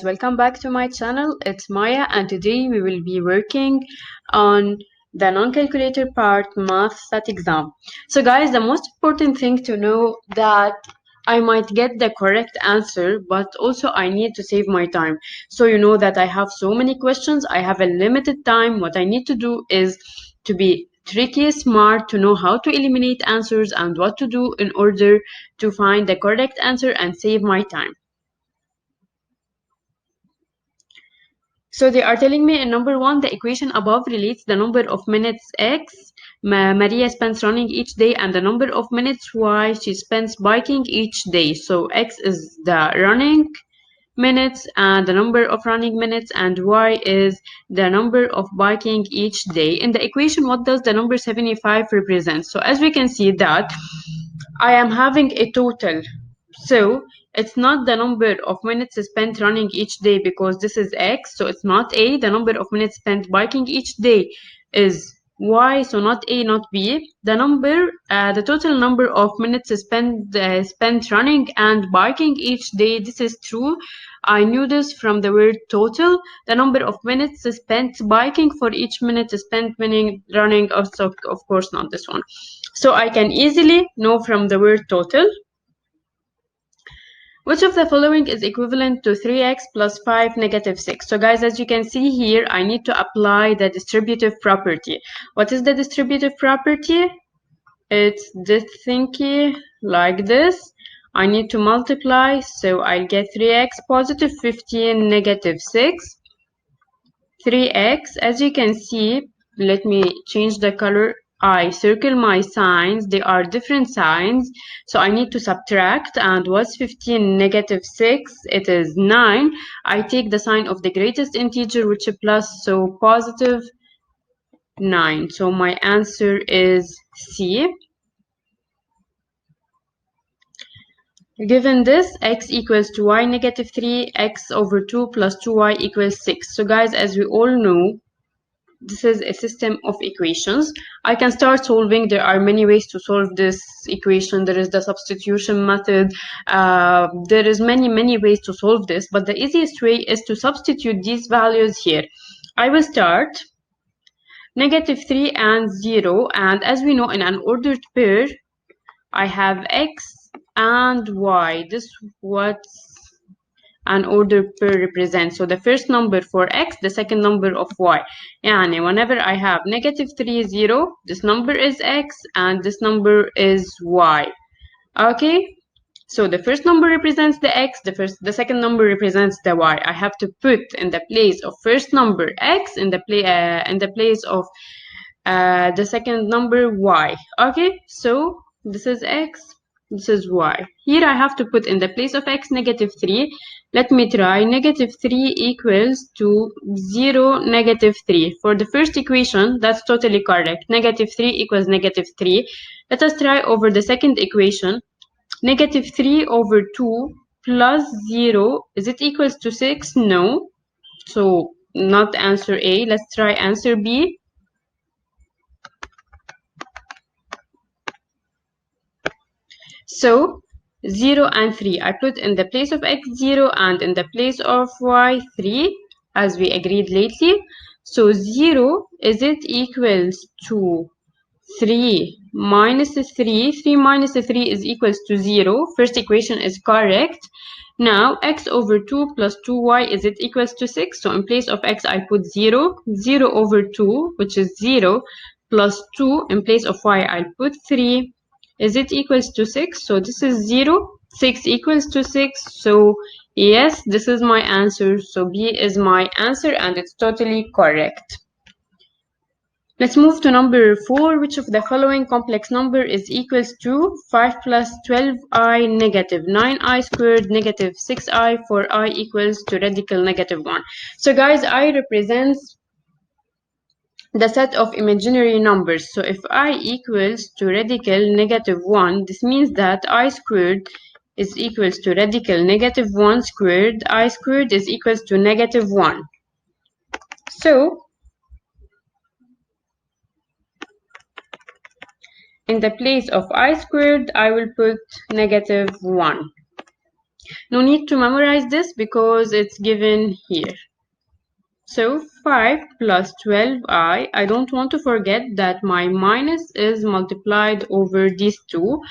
welcome back to my channel. It's Maya, and today we will be working on the non-calculator part math stat exam. So guys, the most important thing to know that I might get the correct answer, but also I need to save my time. So you know that I have so many questions, I have a limited time. What I need to do is to be tricky, smart, to know how to eliminate answers and what to do in order to find the correct answer and save my time. So they are telling me in number one, the equation above relates the number of minutes x Maria spends running each day and the number of minutes y she spends biking each day. So x is the running minutes and the number of running minutes, and y is the number of biking each day. In the equation, what does the number 75 represent? So as we can see that I am having a total. So it's not the number of minutes spent running each day because this is x, so it's not a. The number of minutes spent biking each day is y, so not a, not b. The total number of minutes spent running and biking each day, this is true. I knew this from the word total. The number of minutes spent biking for each minute spent running, also of course not this one. So I can easily know from the word total. Which of the following is equivalent to 3x plus 5 negative 6? So guys, as you can see here, I need to apply the distributive property. What is the distributive property? It's this thingy like this. I need to multiply, so I'll get 3x positive 15 negative 6. 3x, as you can see, let me change the color. I circle my signs, they are different signs, so I need to subtract. And what's 15 negative 6? It is 9. I take the sign of the greatest integer, which is plus, so positive 9. So my answer is C. Given this, x equals to y negative 3, x over 2 plus 2y equals 6. So guys, as we all know, this is a system of equations. I can start solving. There are many ways to solve this equation. There is the substitution method. There is many ways to solve this, but the easiest way is to substitute these values here. I will start negative 3 and 0, and as we know, in an ordered pair, I have x and y. This what's an order pair represents. So the first number for x, the second number of y. And whenever I have negative 3, 0, this number is x and this number is y. Okay, so the first number represents the x, the second number represents the y. I have to put in the place of first number x, in the place of the second number y. Okay, so this is x, this is y. Here I have to put in the place of x negative 3. Let me try. Negative 3 equals to 0, negative 3. For the first equation, that's totally correct. Negative 3 equals negative 3. Let us try over the second equation. Negative 3 over 2 plus 0, is it equals to 6? No. So not answer A. Let's try answer B. So 0 and 3, I put in the place of x 0 and in the place of y 3, as we agreed lately. So 0, is it equals to 3 minus 3? 3 minus 3 is equals to 0. First equation is correct. Now x over 2 plus 2y, is it equals to 6? So in place of x I put 0. 0 over 2, which is 0, plus 2. In place of y I'll put 3. Is it equals to 6? So this is 0. 6 equals to 6. So yes, this is my answer. So B is my answer and it's totally correct. Let's move to number 4. Which of the following complex number is equals to 5 plus 12i negative 9i squared negative 6i for I equals to radical negative 1. So guys, I represents the set of imaginary numbers. So if I equals to radical negative 1, this means that I squared is equals to radical negative 1 squared. I squared is equals to negative 1. So in the place of I squared, I will put negative 1. No need to memorize this because it's given here. So 5 plus 12i, I don't want to forget that my minus is multiplied over these two.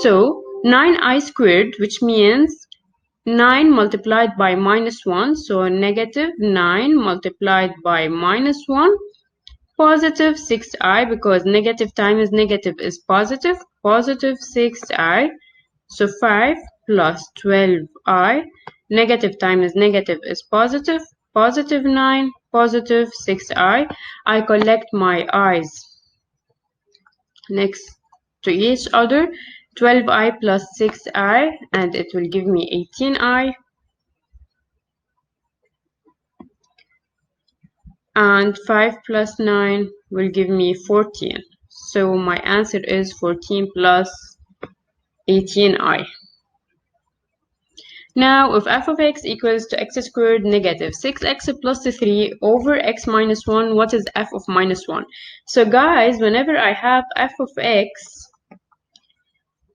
So 9i squared, which means 9 multiplied by minus 1, so negative 9 multiplied by minus 1, positive 6i, because negative times negative is positive, positive 6i. So 5 plus 12i, negative times negative is positive, positive 9, positive 6i. I collect my i's next to each other, 12i plus 6i, and it will give me 18i. And 5 plus 9 will give me 14. So my answer is 14 plus 18i. Now, if f of x equals to x squared negative 6x plus 3 over x minus 1, what is f of minus 1? So guys, whenever I have f of x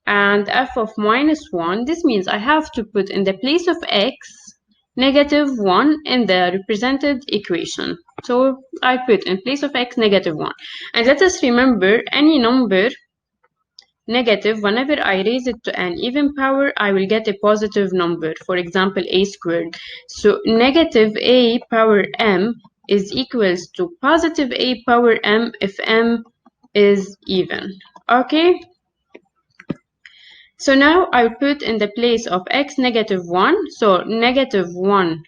and f of minus 1, this means I have to put in the place of x negative 1 in the represented equation. So I put in place of x negative 1. And let us remember, any number negative, whenever I raise it to an even power, I will get a positive number. For example, a squared. So negative a power m is equals to positive a power m if m is even. Okay? So now I'll put in the place of x negative 1. So negative 1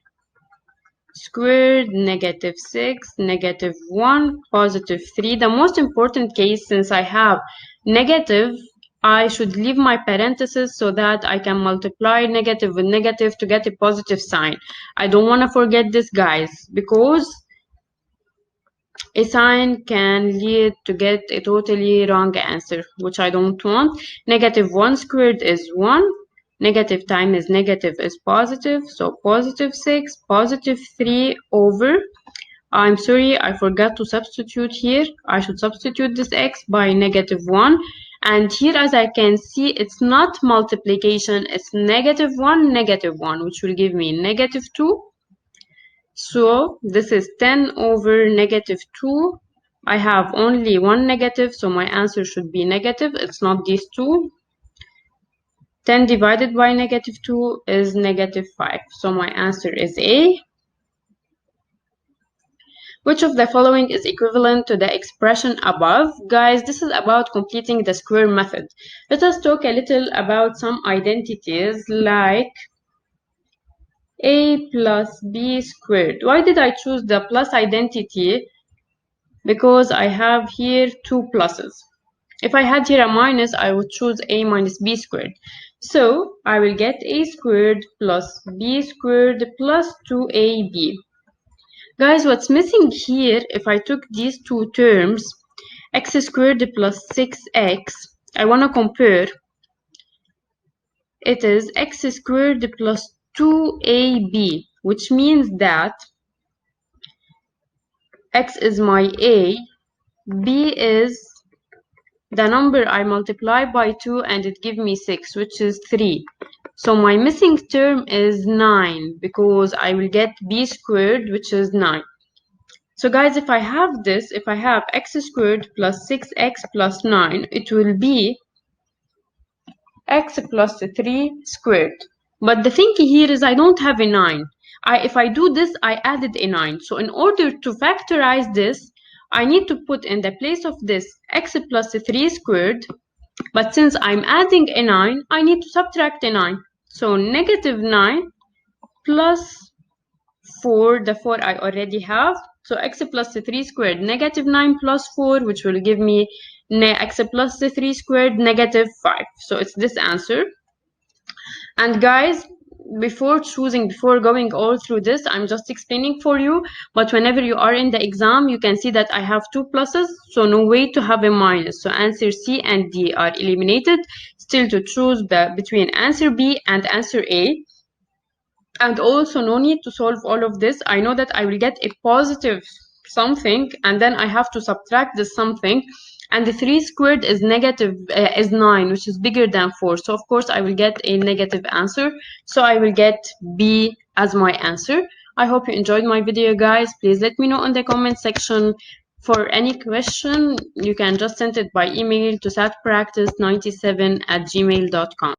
squared, negative 6, negative 1, positive 3. The most important case, since I have negative, I should leave my parentheses so that I can multiply negative with negative to get a positive sign. I don't want to forget this, guys, because a sign can lead to get a totally wrong answer, which I don't want. Negative 1 squared is 1. Negative times negative is positive, so positive 6, positive 3 over, I'm sorry, I forgot to substitute here. I should substitute this x by negative 1. And here, as I can see, it's not multiplication, it's negative 1, which will give me negative 2. So this is 10 over negative 2. I have only one negative, so my answer should be negative. It's not these two. 10 divided by negative 2 is negative 5. So my answer is A. Which of the following is equivalent to the expression above? Guys, this is about completing the square method. Let us talk a little about some identities like a plus b squared. Why did I choose the plus identity? Because I have here two pluses. If I had here a minus, I would choose a minus b squared. So I will get a squared plus b squared plus 2ab. Guys, what's missing here, if I took these two terms, x squared plus 6x, I want to compare, it is x squared plus 2ab, which means that x is my a, b is the number I multiply by 2 and it gives me 6, which is 3. So my missing term is 9 because I will get b squared, which is 9. So guys, if I have this, if I have x squared plus 6x plus 9, it will be x plus 3 squared. But the thing here is I don't have a 9. If I do this, I added a 9. So in order to factorize this, I need to put in the place of this x plus 3 squared. But since I'm adding a 9, I need to subtract a 9. So negative 9 plus 4, the 4 I already have. So x plus 3 squared, negative 9 plus 4, which will give me x plus 3 squared, negative 5. So it's this answer. And guys, before going all through this, I'm just explaining for you. But whenever you are in the exam, you can see that I have two pluses, so no way to have a minus. So answer C and D are eliminated. Still to choose between answer B and answer A. And also no need to solve all of this. I know that I will get a positive something and then I have to subtract this something. and the 3 squared is is 9, which is bigger than 4. So of course I will get a negative answer. So I will get B as my answer. I hope you enjoyed my video, guys. Please let me know in the comment section. For any question, you can just send it by email to satpractice97@gmail.com.